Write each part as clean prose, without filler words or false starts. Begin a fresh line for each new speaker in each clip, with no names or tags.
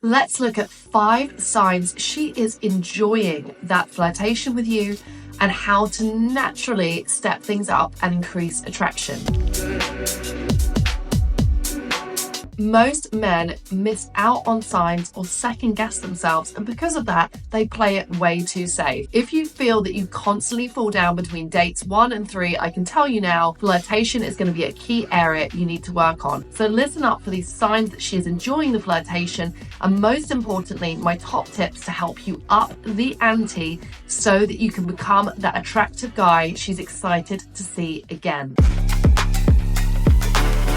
Let's look at 5 signs she is enjoying that flirtation with you and how to naturally step things up and increase attraction. Most men miss out on signs or second guess themselves, and because of that, they play it way too safe. If you feel that you constantly fall down between dates 1 and 3, I can tell you now, flirtation is going to be a key area you need to work on. So listen up for these signs that she is enjoying the flirtation, and most importantly, my top tips to help you up the ante so that you can become that attractive guy she's excited to see again.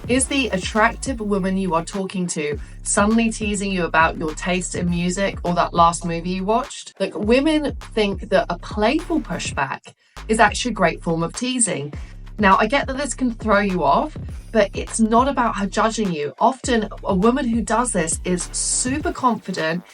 Is the attractive woman you are talking to suddenly teasing you about your taste in music or that last movie you watched? Look, women think that a playful pushback is actually a great form of teasing. Now, I get that this can throw you off, but it's not about her judging you. Often, a woman who does this is super confident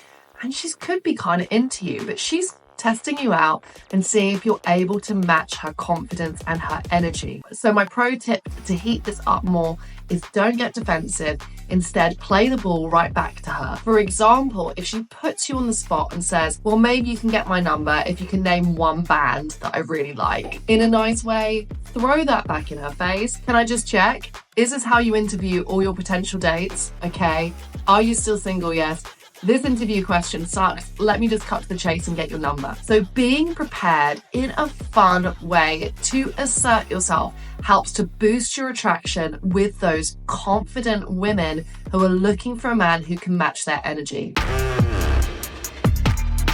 and she could be kind of into you, but she's testing you out and seeing if you're able to match her confidence and her energy. So my pro tip to heat this up more is don't get defensive. Instead, play the ball right back to her. For example, if she puts you on the spot and says, well, maybe you can get my number if you can name one band that I really like. In a nice way, throw that back in her face. Can I just check? Is this how you interview all your potential dates? Okay. Are you still single? Yes. This interview question sucks. Let me just cut to the chase and get your number. So being prepared in a fun way to assert yourself helps to boost your attraction with those confident women who are looking for a man who can match their energy.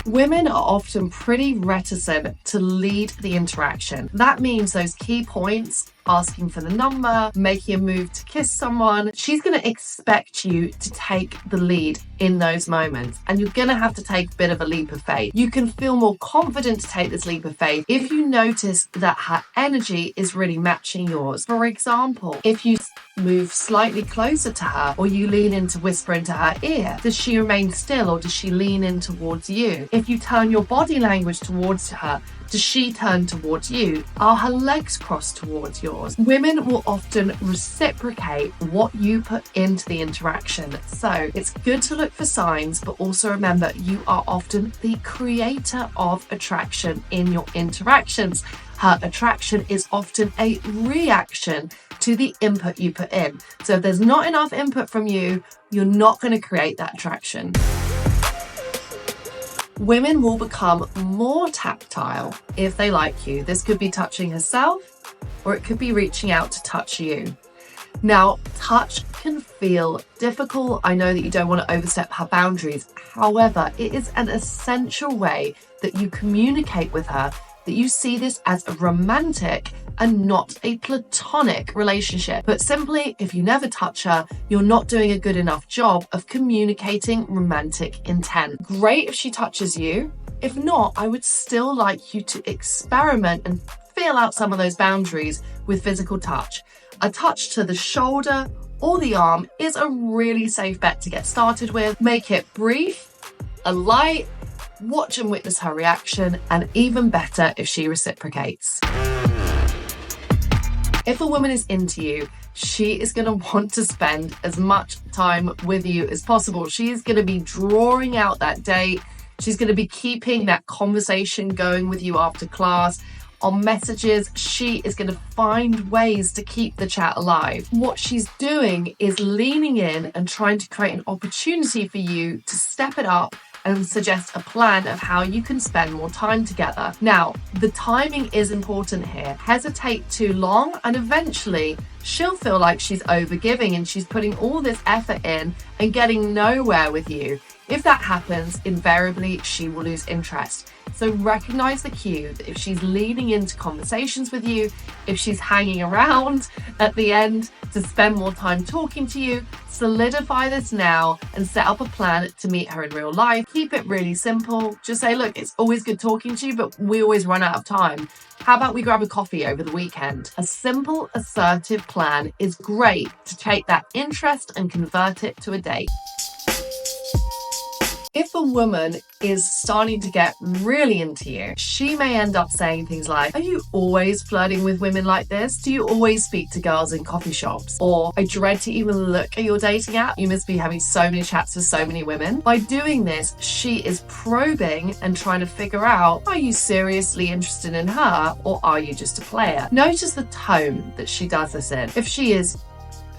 Women are often pretty reticent to lead the interaction. That means those key points, asking for the number, making a move to kiss someone, she's going to expect you to take the lead in those moments. And you're going to have to take a bit of a leap of faith. You can feel more confident to take this leap of faith if you notice that her energy is really matching yours. For example, if you move slightly closer to her or you lean in to whisper into her ear, does she remain still or does she lean in towards you? If you turn your body language towards her, does she turn towards you? Are her legs crossed towards yours? Women will often reciprocate what you put into the interaction. So it's good to look for signs, but also remember you are often the creator of attraction in your interactions. Her attraction is often a reaction to the input you put in. So if there's not enough input from you, you're not going to create that attraction. Women will become more tactile if they like you. This could be touching herself, or it could be reaching out to touch you. Now, touch can feel difficult. I know that you don't want to overstep her boundaries. However, it is an essential way that you communicate with her that you see this as a romantic and not a platonic relationship. But simply, if you never touch her, you're not doing a good enough job of communicating romantic intent. Great if she touches you. If not, I would still like you to experiment and feel out some of those boundaries with physical touch. A touch to the shoulder or the arm is a really safe bet to get started with. Make it brief, a light, watch and witness her reaction, and even better if she reciprocates. If a woman is into you, she is going to want to spend as much time with you as possible. She is going to be drawing out that date. She's going to be keeping that conversation going with you after class. On messages, she is going to find ways to keep the chat alive. What she's doing is leaning in and trying to create an opportunity for you to step it up and suggest a plan of how you can spend more time together. Now, the timing is important here. Hesitate too long and eventually she'll feel like she's overgiving and she's putting all this effort in and getting nowhere with you. If that happens, invariably she will lose interest. So recognize the cue that if she's leaning into conversations with you, if she's hanging around at the end to spend more time talking to you, solidify this now and set up a plan to meet her in real life. Keep it really simple. Just say, look, it's always good talking to you, but we always run out of time. How about we grab a coffee over the weekend? A simple, assertive plan is great to take that interest and convert it to a date. If if a woman is starting to get really into you, she may end up saying things like, are you always flirting with women like this? Do you always speak to girls in coffee shops? Or, I dread to even look at your dating app. You must be having so many chats with so many women. By doing this, she is probing and trying to figure out, are you seriously interested in her or are you just a player? Notice the tone that she does this in. If she is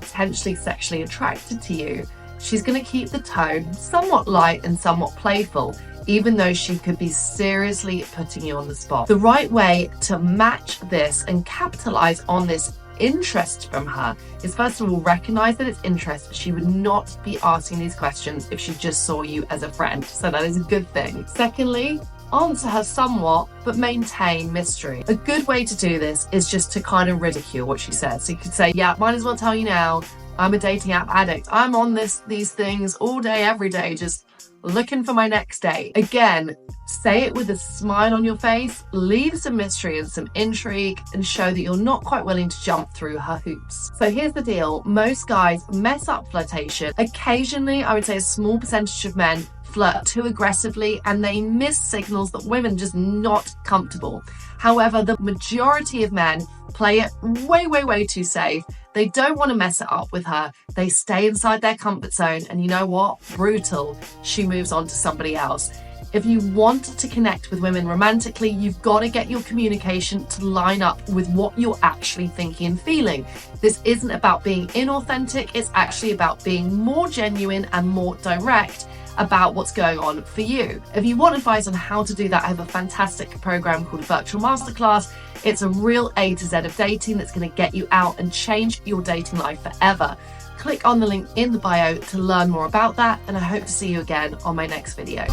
potentially sexually attracted to you, she's going to keep the tone somewhat light and somewhat playful, even though she could be seriously putting you on the spot. The right way to match this and capitalize on this interest from her is, first of all, recognize that it's interest. She would not be asking these questions if she just saw you as a friend, so that is a good thing. Secondly, answer her somewhat, but maintain mystery. A good way to do this is just to kind of ridicule what she says. So you could say, yeah, might as well tell you now, I'm a dating app addict. I'm on these things all day, every day, just looking for my next date. Again, say it with a smile on your face, leave some mystery and some intrigue, and show that you're not quite willing to jump through her hoops. So here's the deal. Most guys mess up flirtation. Occasionally, I would say a small percentage of men flirt too aggressively and they miss signals that women are just not comfortable. However, the majority of men play it way too safe. They don't want to mess it up with her. They stay inside their comfort zone, and you know what? Brutal. She moves on to somebody else. If you want to connect with women romantically, you've got to get your communication to line up with what you're actually thinking and feeling. This isn't about being inauthentic. It's actually about being more genuine and more direct about what's going on for you. If you want advice on how to do that, I have a fantastic program called Virtual Masterclass. It's a real A to Z of dating that's going to get you out and change your dating life forever. Click on the link in the bio to learn more about that, and I hope to see you again on my next video.